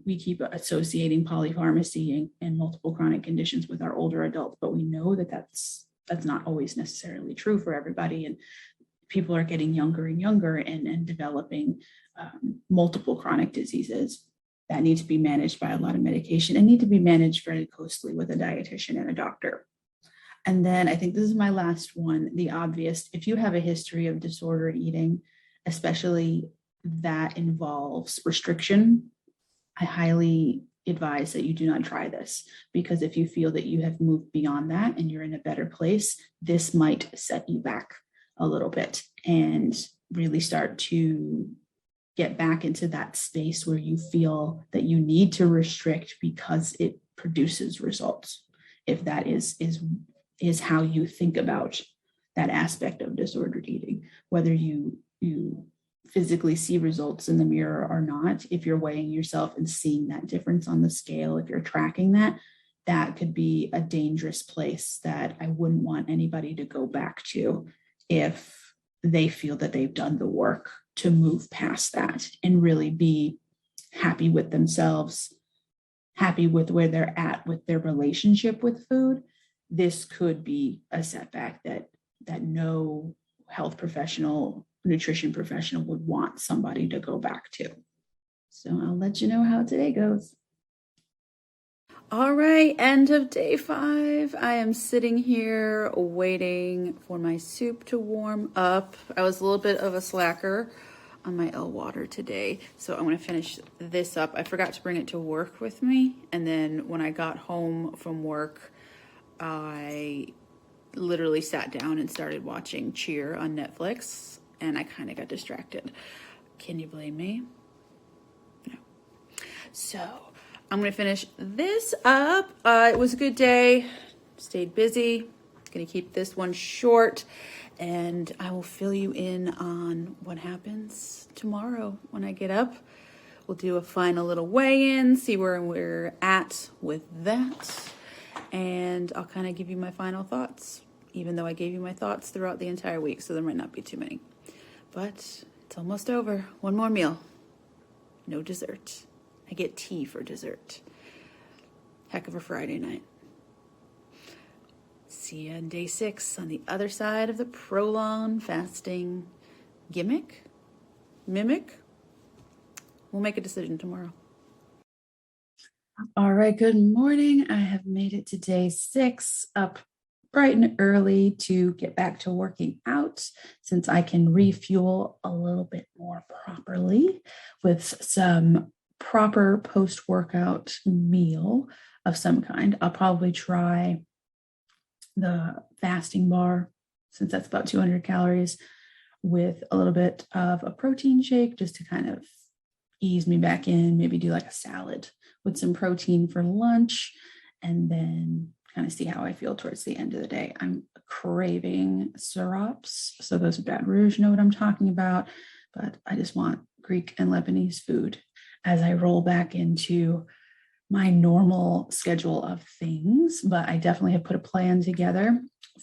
We keep associating polypharmacy and multiple chronic conditions with our older adults, but we know that that's not always necessarily true for everybody. And people are getting younger and younger and developing multiple chronic diseases. that need to be managed by a lot of medication and need to be managed very closely with a dietitian and a doctor. And then I think this is my last one, the obvious. If you have a history of disordered eating, especially that involves restriction, I highly advise that you do not try this, because if you feel that you have moved beyond that and you're in a better place, this might set you back a little bit and really start to get back into that space where you feel that you need to restrict because it produces results. If that is how you think about that aspect of disordered eating, whether you physically see results in the mirror or not, if you're weighing yourself and seeing that difference on the scale, if you're tracking that, that could be a dangerous place that I wouldn't want anybody to go back to if they feel that they've done the work to move past that and really be happy with themselves, happy with where they're at with their relationship with food. This could be a setback that no health professional, nutrition professional would want somebody to go back to. So I'll let you know how today goes. All right, end of day 5. I am sitting here waiting for my soup to warm up. I was a little bit of a slacker on my L water today, so I'm going to finish this up. I forgot to bring it to work with me, and then when I got home from work, I literally sat down and started watching Cheer on Netflix, and I kind of got distracted. Can you blame me? No. So I'm going to finish this up. It was a good day. Stayed busy. Going to keep this one short, and I will fill you in on what happens tomorrow when I get up. We'll do a final little weigh-in, see where we're at with that, and I'll kind of give you my final thoughts, even though I gave you my thoughts throughout the entire week, so there might not be too many. But it's almost over. One more meal. No dessert. I get tea for dessert. Heck of a Friday night. See you on day 6 on the other side of the Prolon Fasting Mimic. We'll make a decision tomorrow. All right, good morning. I have made it to day 6, up bright and early to get back to working out since I can refuel a little bit more properly with some proper post-workout meal of some kind. I'll probably try the fasting bar, since that's about 200 calories, with a little bit of a protein shake just to kind of ease me back in, maybe do like a salad with some protein for lunch, and then kind of see how I feel towards the end of the day. I'm craving syrups, so those of Baton Rouge know what I'm talking about, but I just want Greek and Lebanese food as I roll back into my normal schedule of things. But I definitely have put a plan together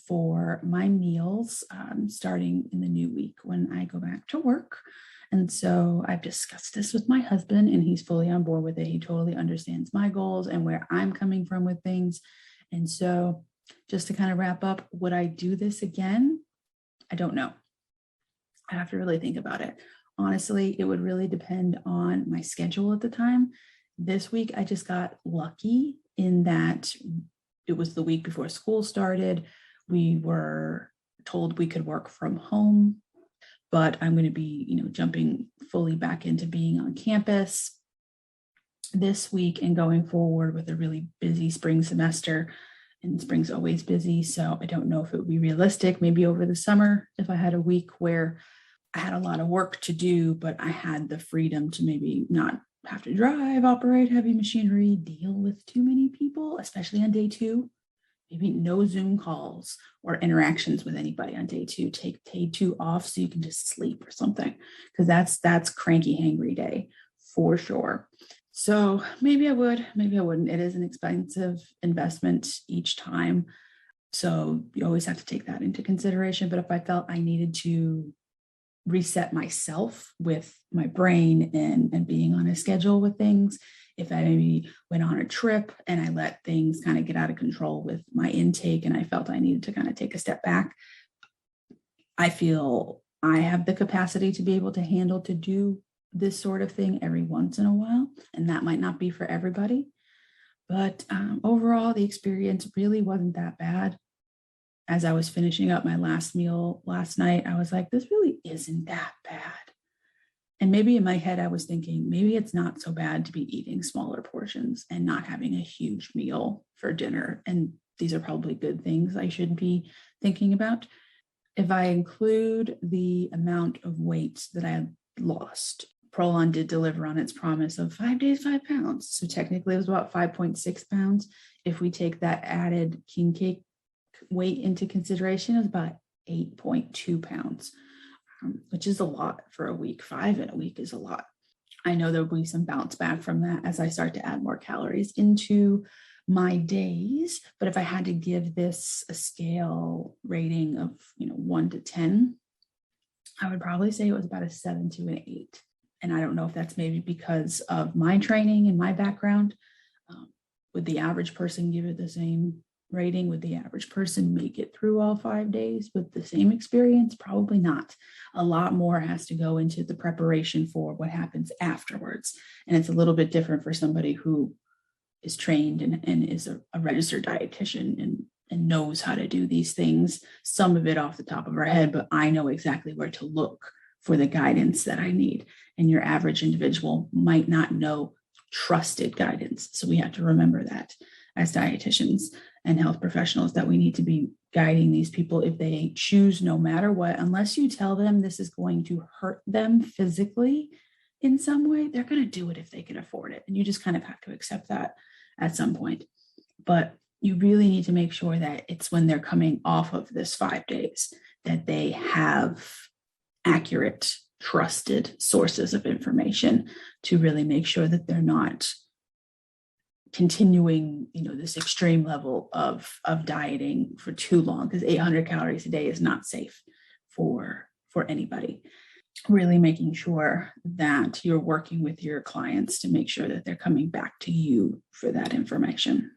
for my meals starting in the new week when I go back to work. And so I've discussed this with my husband, and he's fully on board with it. He totally understands my goals and where I'm coming from with things. And so just to kind of wrap up, would I do this again? I don't know. I have to really think about it. Honestly, it would really depend on my schedule at the time. This week, I just got lucky in that it was the week before school started. We were told we could work from home, but I'm going to be, jumping fully back into being on campus this week and going forward with a really busy spring semester. And spring's always busy, so I don't know if it would be realistic. Maybe over the summer, if I had a week where I had a lot of work to do, but I had the freedom to maybe not have to drive, operate heavy machinery, deal with too many people, especially on day 2. Maybe no Zoom calls or interactions with anybody on day 2. Take day 2 off so you can just sleep or something, because that's cranky, hangry day for sure. So maybe I would, maybe I wouldn't. It is an expensive investment each time, so you always have to take that into consideration. But if I felt I needed to reset myself with my brain and being on a schedule with things, if I maybe went on a trip and I let things kind of get out of control with my intake and I felt I needed to kind of take a step back, I feel I have the capacity to be able to handle to do this sort of thing every once in a while, and that might not be for everybody. But overall, the experience really wasn't that bad. As I was finishing up my last meal last night, I was like, this really isn't that bad. And maybe in my head, I was thinking, maybe it's not so bad to be eating smaller portions and not having a huge meal for dinner. And these are probably good things I should be thinking about. If I include the amount of weight that I had lost, Prolon did deliver on its promise of 5 days, 5 pounds. So technically it was about 5.6 pounds. If we take that added king cake weight into consideration, it's about 8.2 pounds, which is a lot for a week. 5 in a week is a lot. I know there'll be some bounce back from that as I start to add more calories into my days. But if I had to give this a scale rating of 1 to 10, I would probably say it was about a 7 to an 8. And I don't know if that's maybe because of my training and my background. Would the average person give it the same rating? Would the average person make it through all 5 days with the same experience? Probably not. A lot more has to go into the preparation for what happens afterwards. And it's a little bit different for somebody who is trained and is a registered dietitian and knows how to do these things. Some of it off the top of our head, but I know exactly where to look for the guidance that I need. And your average individual might not know trusted guidance. So we have to remember that as dietitians and health professionals, that we need to be guiding these people if they choose, no matter what, unless you tell them this is going to hurt them physically in some way, they're going to do it if they can afford it. And you just kind of have to accept that at some point. But you really need to make sure that it's when they're coming off of this 5 days that they have accurate, trusted sources of information to really make sure that they're not continuing, this extreme level of dieting for too long, because 800 calories a day is not safe for anybody. Really making sure that you're working with your clients to make sure that they're coming back to you for that information.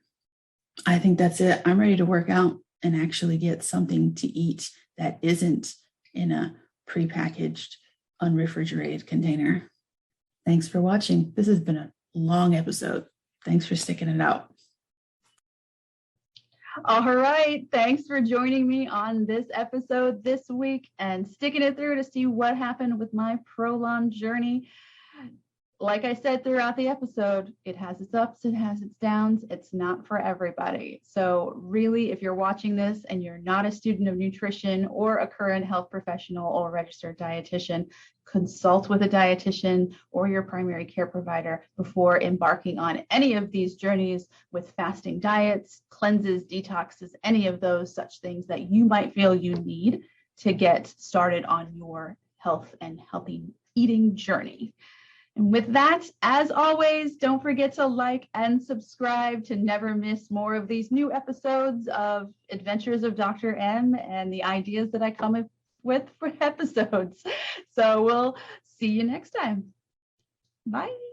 I think that's it. I'm ready to work out and actually get something to eat that isn't in a prepackaged, unrefrigerated container. Thanks for watching. This has been a long episode. Thanks for sticking it out. All right. Thanks for joining me on this episode this week and sticking it through to see what happened with my Prolon journey. Like I said throughout the episode, it has its ups, it has its downs. It's not for everybody. So really, if you're watching this and you're not a student of nutrition or a current health professional or registered dietitian, consult with a dietitian or your primary care provider before embarking on any of these journeys with fasting diets, cleanses, detoxes, any of those such things that you might feel you need to get started on your health and healthy eating journey. And with that, as always, don't forget to like and subscribe to never miss more of these new episodes of Adventures of Dr. M and the ideas that I come up with for episodes. So we'll see you next time. Bye.